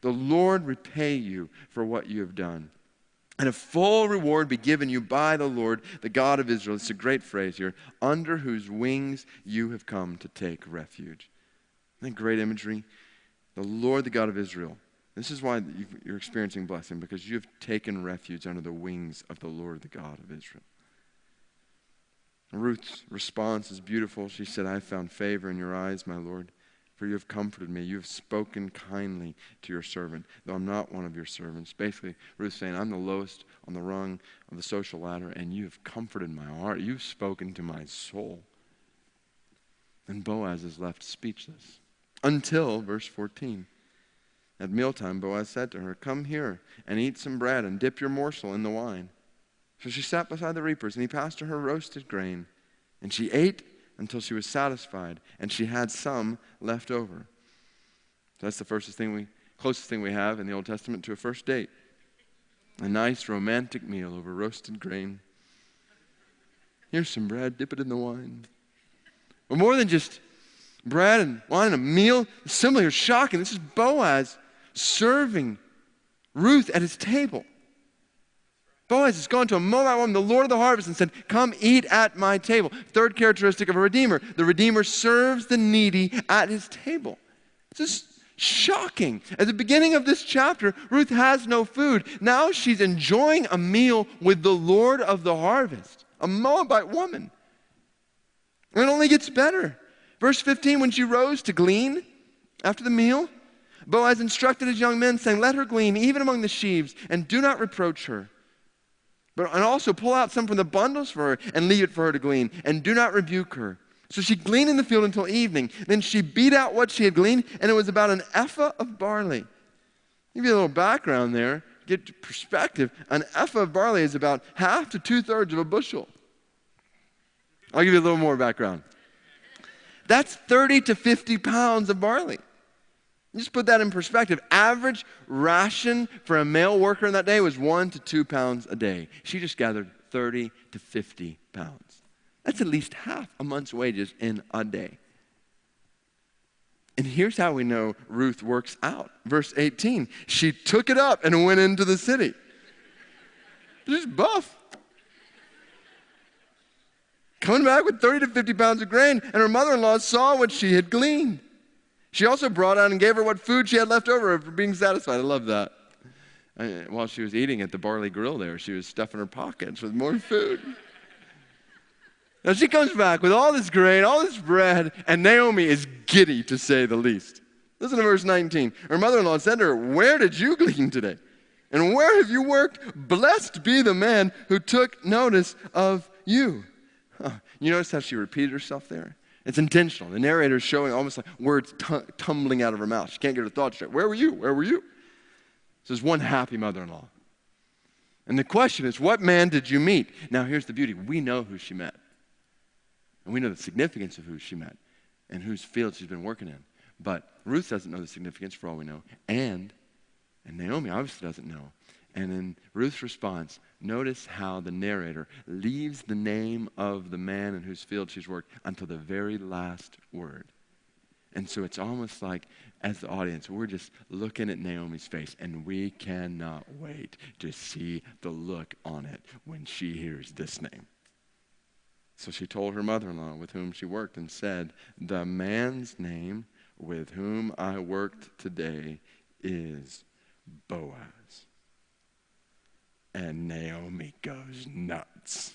The Lord repay you for what you have done, and a full reward be given you by the Lord, the God of Israel. It's a great phrase here, under whose wings you have come to take refuge. Isn't that great imagery? The Lord, the God of Israel. This is why you're experiencing blessing, because you have taken refuge under the wings of the Lord, the God of Israel. Ruth's response is beautiful. She said, I have found favor in your eyes, my Lord, for you have comforted me. You have spoken kindly to your servant, though I'm not one of your servants. Basically, Ruth's saying, I'm the lowest on the rung of the social ladder, and you have comforted my heart. You've spoken to my soul. And Boaz is left speechless until verse 14. At mealtime, Boaz said to her, come here and eat some bread and dip your morsel in the wine. So she sat beside the reapers, and he passed to her roasted grain. And she ate until she was satisfied, and she had some left over. So that's the closest thing we have in the Old Testament to a first date. A nice romantic meal over roasted grain. Here's some bread, dip it in the wine. But more than just bread and wine and a meal, similar, shocking. This is Boaz serving Ruth at his table. Boaz has gone to a Moabite woman, the Lord of the harvest, and said, come eat at my table. Third characteristic of a redeemer. The redeemer serves the needy at his table. This is shocking. At the beginning of this chapter, Ruth has no food. Now she's enjoying a meal with the Lord of the harvest, a Moabite woman. And it only gets better. Verse 15, when she rose to glean after the meal, Boaz instructed his young men, saying, let her glean even among the sheaves, and do not reproach her. And also pull out some from the bundles for her and leave it for her to glean, and do not rebuke her. So she gleaned in the field until evening. Then she beat out what she had gleaned, and it was about an ephah of barley. Give you a little background there, get perspective. An ephah of barley is about half to 2/3 of a bushel. I'll give you a little more background. That's 30 to 50 pounds of barley. Just put that in perspective. Average ration for a male worker in that day was 1 to 2 pounds a day. She just gathered 30 to 50 pounds. That's at least half a month's wages in a day. And here's how we know Ruth works out. Verse 18, she took it up and went into the city. She's buff. Coming back with 30 to 50 pounds of grain, and her mother-in-law saw what she had gleaned. She also brought out and gave her what food she had left over for being satisfied. I love that. While she was eating at the barley grill there, she was stuffing her pockets with more food. Now she comes back with all this grain, all this bread, and Naomi is giddy, to say the least. Listen to verse 19. Her mother-in-law said to her, where did you glean today? And where have you worked? Blessed be the man who took notice of you. You notice how she repeated herself there? It's intentional. The narrator is showing almost like words tumbling out of her mouth. She can't get her thoughts straight. Where were you? Where were you? So there's one happy mother-in-law. And the question is, what man did you meet? Now here's the beauty. We know who she met. And we know the significance of who she met and whose field she's been working in. But Ruth doesn't know the significance for all we know. And Naomi obviously doesn't know. And in Ruth's response, notice how the narrator leaves the name of the man in whose field she's worked until the very last word. And so it's almost like, as the audience, we're just looking at Naomi's face, and we cannot wait to see the look on it when she hears this name. So she told her mother-in-law with whom she worked and said, the man's name with whom I worked today is Boaz. And Naomi goes nuts.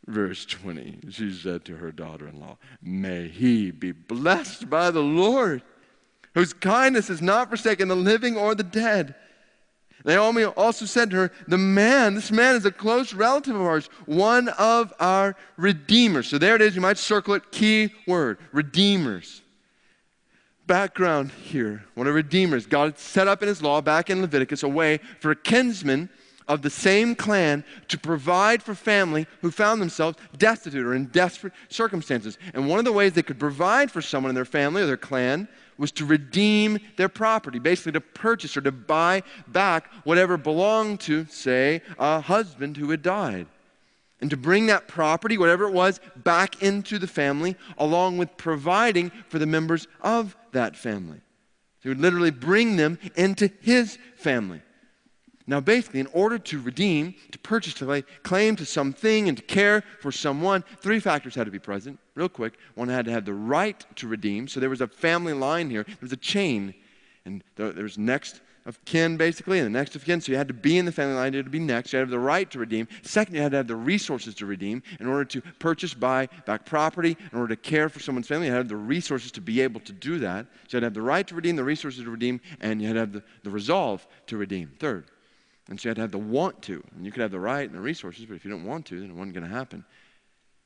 Verse 20, she said to her daughter-in-law, may he be blessed by the Lord, whose kindness has not forsaken the living or the dead. Naomi also said to her, this man is a close relative of ours, one of our redeemers. So there it is, you might circle it, key word, redeemers. Background here, what a redeemer is. God had set up in his law back in Leviticus a way for a kinsman of the same clan to provide for family who found themselves destitute or in desperate circumstances. And one of the ways they could provide for someone in their family or their clan was to redeem their property, basically to purchase or to buy back whatever belonged to, say, a husband who had died. And to bring that property, whatever it was, back into the family, along with providing for the members of that family. So he would literally bring them into his family. Now, basically, in order to redeem, to purchase, to lay claim to something and to care for someone, 3 factors had to be present. Real quick, one had to have the right to redeem. So there was a family line here. There was a chain. And there was next of kin, basically, and the next of kin. So you had to be in the family line. You had to be next. You had to have the right to redeem. Second, you had to have the resources to redeem. In order to purchase, buy back property, in order to care for someone's family, you had to have the resources to be able to do that. So you had to have the right to redeem, the resources to redeem, and you had to have the resolve to redeem. Third. And so you had to have the want to. And you could have the right and the resources, but if you don't want to, then it wasn't going to happen.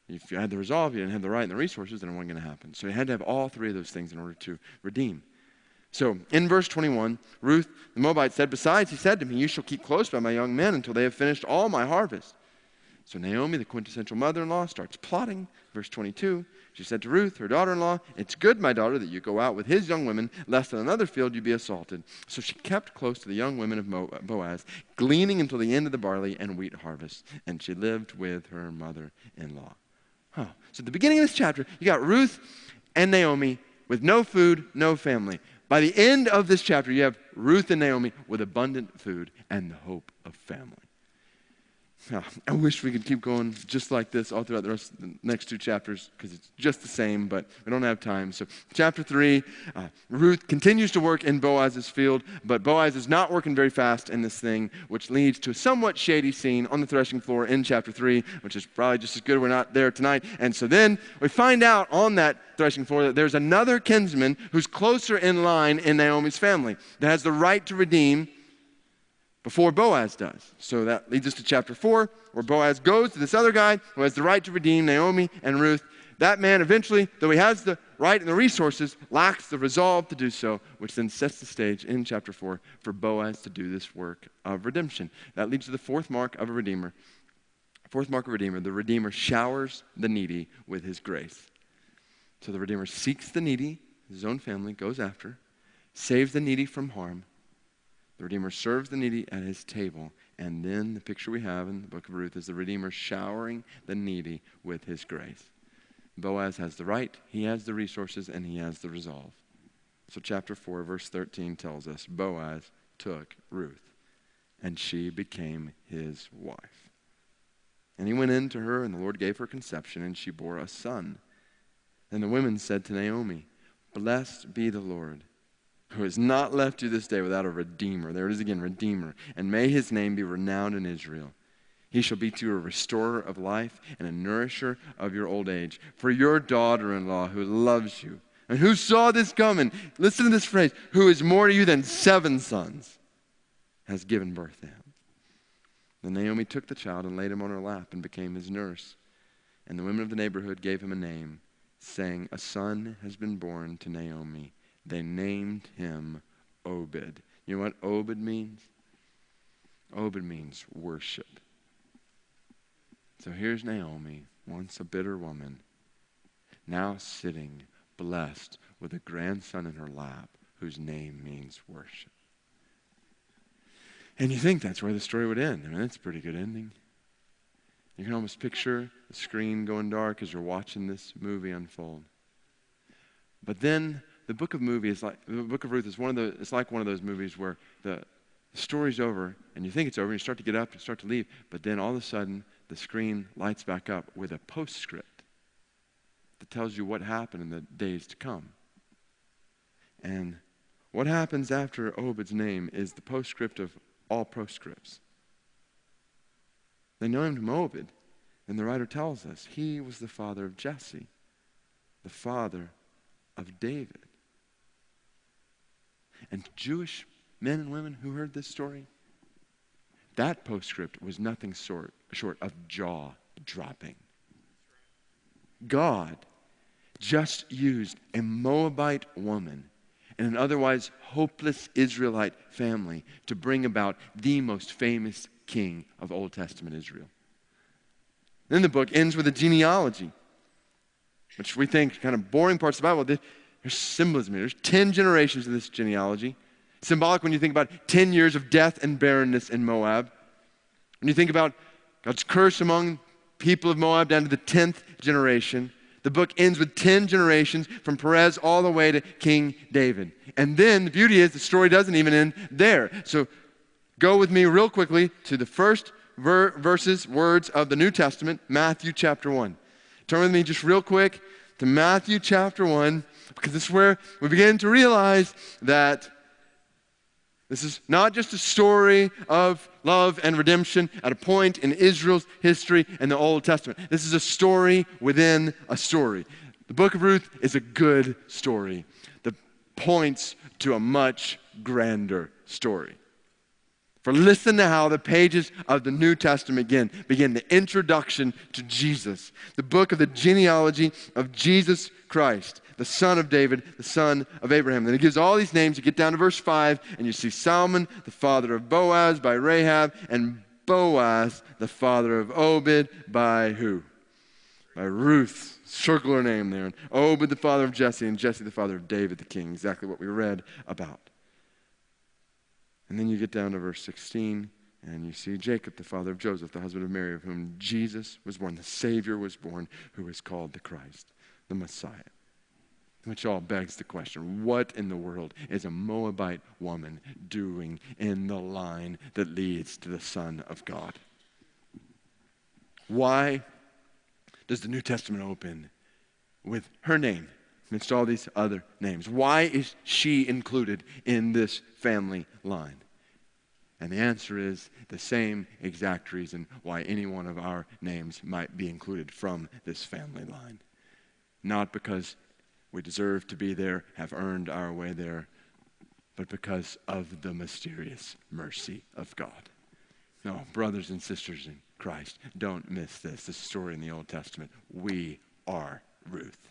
If you had the resolve, you didn't have the right and the resources, then it wasn't going to happen. So you had to have all 3 of those things in order to redeem. So in verse 21, Ruth the Moabite said, besides, he said to me, you shall keep close by my young men until they have finished all my harvest. So Naomi, the quintessential mother-in-law, starts plotting. Verse 22, she said to Ruth, her daughter-in-law, "It's good, my daughter, that you go out with his young women, lest in another field you be assaulted." So she kept close to the young women of Boaz, gleaning until the end of the barley and wheat harvest. And she lived with her mother-in-law. So at the beginning of this chapter, you got Ruth and Naomi with no food, no family. By the end of this chapter, you have Ruth and Naomi with abundant food and the hope of family. I wish we could keep going just like this all throughout the rest of the next two chapters because it's just the same, but we don't have time. So chapter 3, Ruth continues to work in Boaz's field, but Boaz is not working very fast in this thing, which leads to a somewhat shady scene on the threshing floor in chapter 3, which is probably just as good we're not there tonight. And so then we find out on that threshing floor that there's another kinsman who's closer in line in Naomi's family that has the right to redeem before Boaz does. So that leads us to chapter 4, where Boaz goes to this other guy who has the right to redeem Naomi and Ruth. That man eventually, though he has the right and the resources, lacks the resolve to do so, which then sets the stage in chapter 4 for Boaz to do this work of redemption. That leads to the fourth mark of a redeemer. Fourth mark of a redeemer, the redeemer showers the needy with his grace. So the redeemer seeks the needy, his own family, goes after, saves the needy from harm. The Redeemer serves the needy at his table. And then the picture we have in the book of Ruth is the Redeemer showering the needy with his grace. Boaz has the right, he has the resources, and he has the resolve. So chapter 4, verse 13 tells us, Boaz took Ruth, and she became his wife. And he went in to her, and the Lord gave her conception, and she bore a son. And the women said to Naomi, "Blessed be the Lord, who has not left you this day without a redeemer." There it is again, redeemer. "And may his name be renowned in Israel. He shall be to you a restorer of life and a nourisher of your old age. For your daughter-in-law who loves you." And who saw this coming? Listen to this phrase. "Who is more to you than 7 sons, has given birth to him." Then Naomi took the child and laid him on her lap and became his nurse. And the women of the neighborhood gave him a name, saying, "A son has been born to Naomi." They named him Obed. You know what Obed means? Obed means worship. So here's Naomi, once a bitter woman, now sitting blessed with a grandson in her lap whose name means worship. And you think that's where the story would end. I mean, that's a pretty good ending. You can almost picture the screen going dark as you're watching this movie unfold. But then the book of Ruth is like one of those movies where the story's over and you think it's over and you start to get up and start to leave, but then all of a sudden the screen lights back up with a postscript that tells you what happened in the days to come. And what happens after Obed's name is the postscript of all postscripts. They named him Obed, and the writer tells us he was the father of Jesse, the father of David. And Jewish men and women who heard this story, that postscript was nothing short of jaw-dropping. God just used a Moabite woman and an otherwise hopeless Israelite family to bring about the most famous king of Old Testament Israel. Then the book ends with a genealogy, which we think kind of boring parts of the Bible. There's symbolism here. There's 10 generations in this genealogy. Symbolic when you think about 10 years of death and barrenness in Moab. When you think about God's curse among people of Moab down to the 10th generation, the book ends with 10 generations from Perez all the way to King David. And then the beauty is the story doesn't even end there. So go with me real quickly to the first words of the New Testament, Matthew chapter 1. Turn with me just real quick to Matthew chapter 1, because this is where we begin to realize that this is not just a story of love and redemption at a point in Israel's history in the Old Testament. This is a story within a story. The book of Ruth is a good story that points to a much grander story. For listen to how the pages of the New Testament begin the introduction to Jesus, the book of the genealogy of Jesus Christ, the son of David, the son of Abraham. Then it gives all these names. You get down to verse 5, and you see Salmon, the father of Boaz by Rahab, and Boaz, the father of Obed, by who? By Ruth. Circle her name there. And Obed, the father of Jesse, and Jesse, the father of David, the king. Exactly what we read about. And then you get down to verse 16, and you see Jacob, the father of Joseph, the husband of Mary, of whom Jesus was born, the Savior was born, who is called the Christ, the Messiah. Which all begs the question, what in the world is a Moabite woman doing in the line that leads to the Son of God? Why does the New Testament open with her name amidst all these other names? Why is she included in this family line? And the answer is the same exact reason why any one of our names might be included from this family line. Not because we deserve to be there, have earned our way there, but because of the mysterious mercy of God. No, brothers and sisters in Christ, don't miss this. This story in the Old Testament. We are Ruth.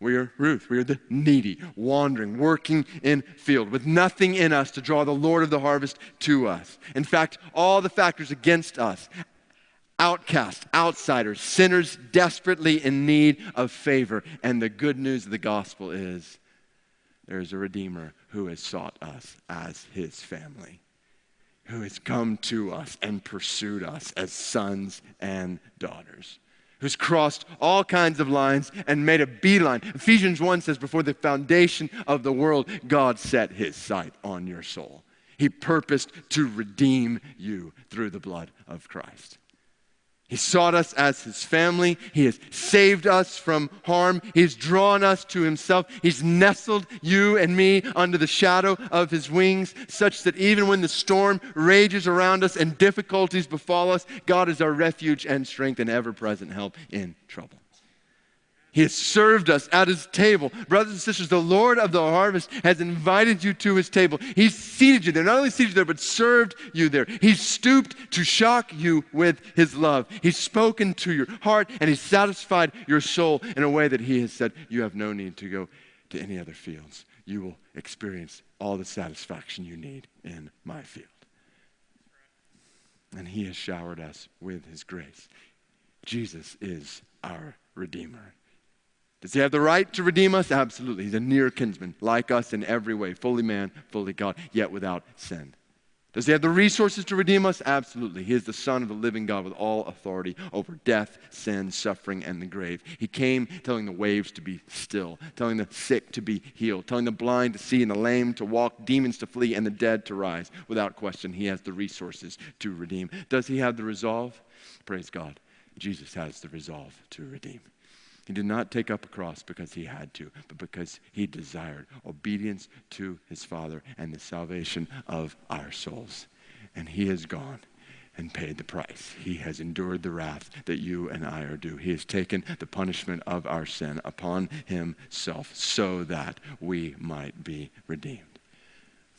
We are Ruth. We are the needy, wandering, working in field, with nothing in us to draw the Lord of the harvest to us. In fact, all the factors against us, outcasts, outsiders, sinners desperately in need of favor. And the good news of the gospel is there is a Redeemer who has sought us as his family, who has come to us and pursued us as sons and daughters, who's crossed all kinds of lines and made a beeline. Ephesians 1 says, before the foundation of the world, God set his sight on your soul. He purposed to redeem you through the blood of Christ. He sought us as his family. He has saved us from harm. He's drawn us to himself. He's nestled you and me under the shadow of his wings, such that even when the storm rages around us and difficulties befall us, God is our refuge and strength and ever-present help in trouble. He has served us at his table. Brothers and sisters, the Lord of the harvest has invited you to his table. He's seated you there. Not only seated you there, but served you there. He's stooped to shock you with his love. He's spoken to your heart, and he's satisfied your soul in a way that he has said, you have no need to go to any other fields. You will experience all the satisfaction you need in my field. And he has showered us with his grace. Jesus is our Redeemer. Does he have the right to redeem us? Absolutely. He's a near kinsman, like us in every way, fully man, fully God, yet without sin. Does he have the resources to redeem us? Absolutely. He is the Son of the living God with all authority over death, sin, suffering, and the grave. He came telling the waves to be still, telling the sick to be healed, telling the blind to see and the lame to walk, demons to flee, and the dead to rise. Without question, he has the resources to redeem. Does he have the resolve? Praise God. Jesus has the resolve to redeem. He did not take up a cross because he had to, but because he desired obedience to his Father and the salvation of our souls. And he has gone and paid the price. He has endured the wrath that you and I are due. He has taken the punishment of our sin upon himself so that we might be redeemed.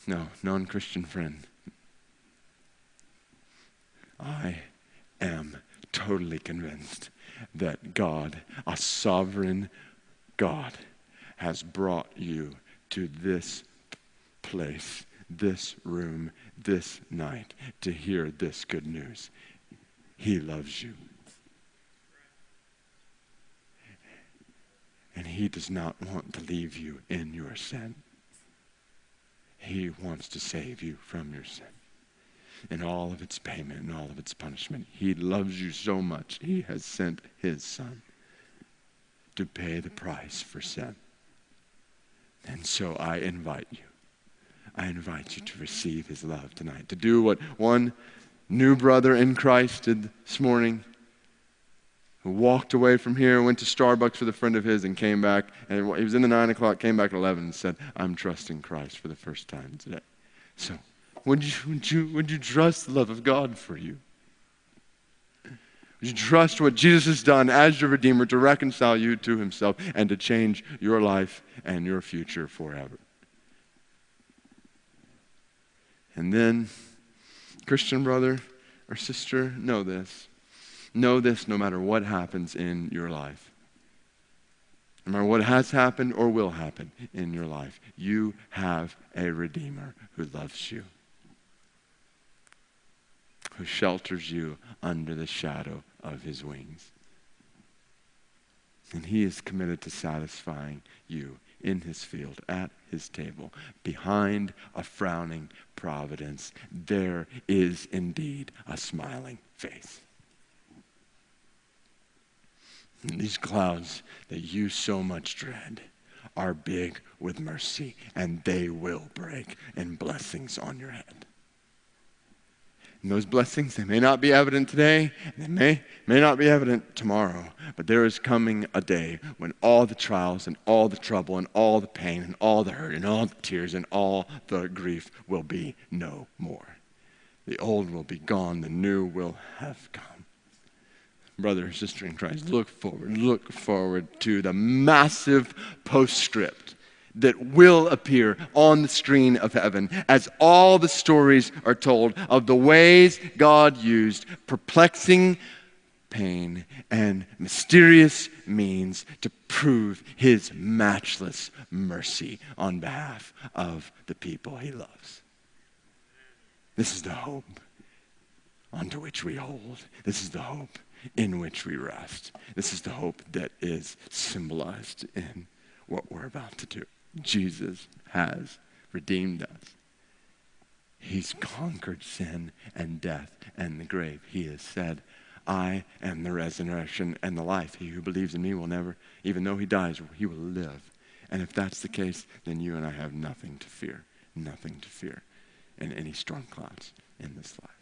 No, non-Christian friend, I am totally convinced that God, a sovereign God, has brought you to this place, this room, this night to hear this good news. He loves you. And he does not want to leave you in your sin. He wants to save you from your sin. In all of its payment and all of its punishment. He loves you so much, he has sent his Son to pay the price for sin. And so I invite you to receive his love tonight, to do what one new brother in Christ did this morning, who walked away from here, went to Starbucks with a friend of his and came back, and he was in the 9 o'clock, came back at 11 and said, I'm trusting Christ for the first time today. So, would you trust the love of God for you? Would you trust what Jesus has done as your Redeemer to reconcile you to himself and to change your life and your future forever? And then, Christian brother or sister, know this. Know this no matter what happens in your life. No matter what has happened or will happen in your life, you have a Redeemer who loves you. who shelters you under the shadow of his wings. And he is committed to satisfying you in his field, at his table, behind a frowning providence. There is indeed a smiling face. And these clouds that you so much dread are big with mercy, and they will break in blessings on your head. And those blessings, they may not be evident today, and they may not be evident tomorrow, but there is coming a day when all the trials and all the trouble and all the pain and all the hurt and all the tears and all the grief will be no more. The old will be gone, the new will have come. Brother or sister in Christ, look forward to the massive postscript that will appear on the screen of heaven as all the stories are told of the ways God used perplexing pain and mysterious means to prove his matchless mercy on behalf of the people he loves. This is the hope onto which we hold. This is the hope in which we rest. This is the hope that is symbolized in what we're about to do. Jesus has redeemed us. He's conquered sin and death and the grave. He has said, I am the resurrection and the life. He who believes in me will never, even though he dies, he will live. And if that's the case, then you and I have nothing to fear in any storm clouds in this life.